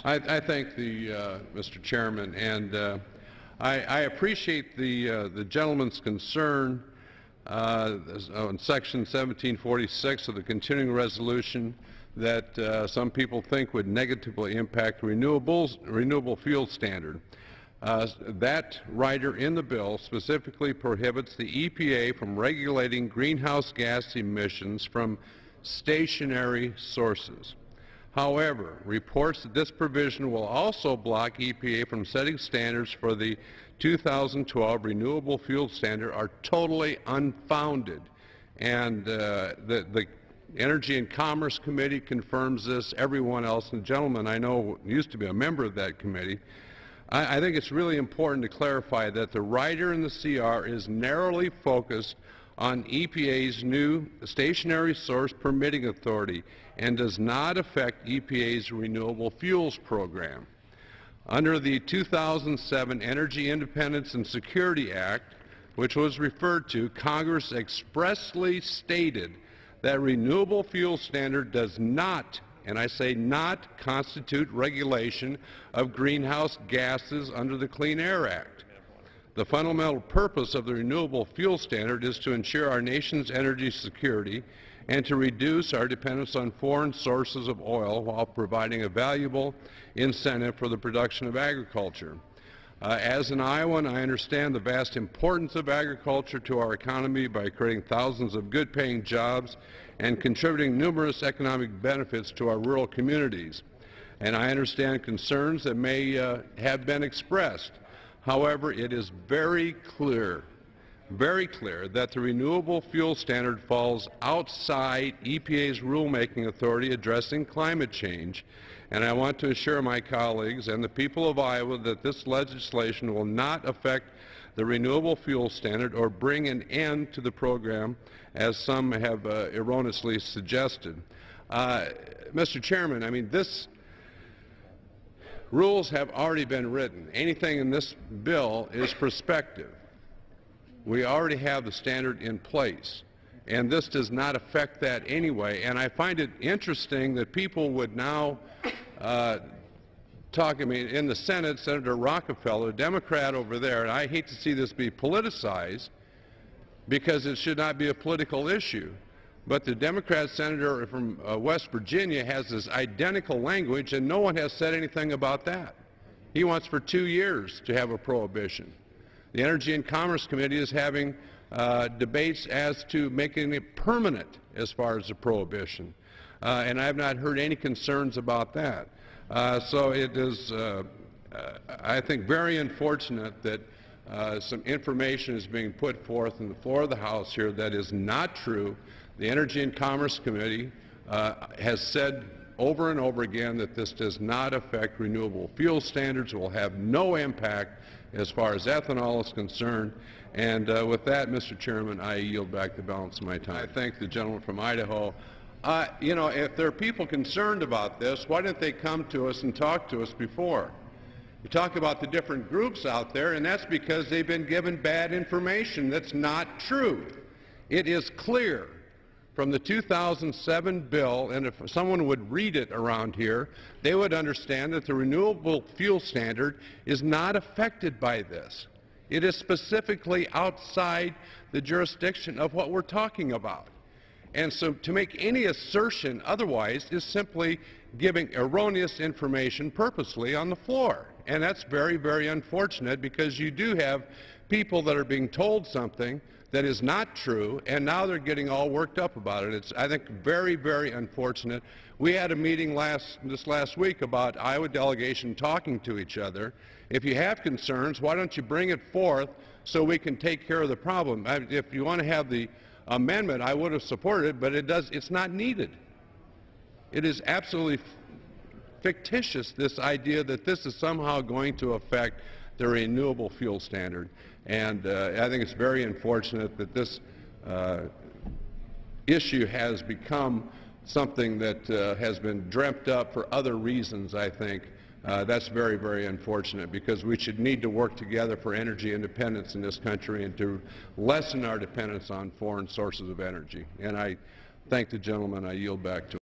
I thank Mr. Chairman, and I appreciate the gentleman's concern on Section 1746 of the continuing resolution that some people think would negatively impact renewable fuel standard. That rider in the bill specifically prohibits the EPA from regulating greenhouse gas emissions from stationary sources. However, reports that this provision will also block EPA from setting standards for the 2012 renewable fuel standard are totally unfounded. And the Energy and Commerce Committee confirms this. Everyone else, and the gentleman I know used to be a member of that committee. I think it's really important to clarify that the rider in the CR is narrowly focused on EPA's new stationary source permitting authority and does not affect EPA's renewable fuels program. Under the 2007 Energy Independence and Security Act, which was referred to, Congress expressly stated that renewable fuel standard does not, and I say not, constitute regulation of greenhouse gases under the Clean Air Act. The fundamental purpose of the renewable fuel standard is to ensure our nation's energy security and to reduce our dependence on foreign sources of oil while providing a valuable incentive for the production of agriculture. As an Iowan, I understand the vast importance of agriculture to our economy by creating thousands of good-paying jobs and contributing numerous economic benefits to our rural communities. And I understand concerns that may have been expressed. However, it is very clear that the renewable fuel standard falls outside EPA's rulemaking authority addressing climate change, and I want to assure my colleagues and the people of Iowa that this legislation will not affect the renewable fuel standard or bring an end to the program, as some have erroneously suggested. Mr. Chairman, I mean, rules have already been written. Anything in this bill is prospective. We already have the standard in place, and this does not affect that anyway. And I find it interesting that people would now talk. I mean, in the Senate, Senator Rockefeller, a Democrat over there, and I hate to see this be politicized because it should not be a political issue, but the Democrat senator from West Virginia has this identical language, and no one has said anything about that. He wants for 2 years to have a prohibition. The Energy and Commerce Committee is having debates as to making it permanent as far as the prohibition, and I have not heard any concerns about that. So it is, I think, very unfortunate that some information is being put forth on the floor of the House here that is not true. The Energy and Commerce Committee has said over and over again that this does not affect renewable fuel standards, will have no impact as far as ethanol is concerned. And with that, Mr. Chairman, I yield back the balance of my time. I thank the gentleman from Idaho. You know, if there are people concerned about this, why didn't they come to us and talk to us before? You talk about the different groups out there, and that's because they've been given bad information that's not true. It is clear from the 2007 bill, and if someone would read it around here, they would understand that the renewable fuel standard is not affected by this. It is specifically outside the jurisdiction of what we're talking about. And so to make any assertion otherwise is simply giving erroneous information purposely on the floor. And that's very, very unfortunate, because you do have people that are being told something that is not true, and now they're getting all worked up about it. It's, I think, very, very unfortunate. We had a meeting this last week about Iowa delegation talking to each other. If you have concerns, why don't you bring it forth so we can take care of the problem? If you want to have the amendment, I would have supported it, but it's not needed. It is absolutely fictitious, this idea that this is somehow going to affect the renewable fuel standard. And I think it's very unfortunate that this issue has become something that has been dreamt up for other reasons, I think. That's very, very unfortunate, because we should need to work together for energy independence in this country and to lessen our dependence on foreign sources of energy. And I thank the gentleman. I yield back to him.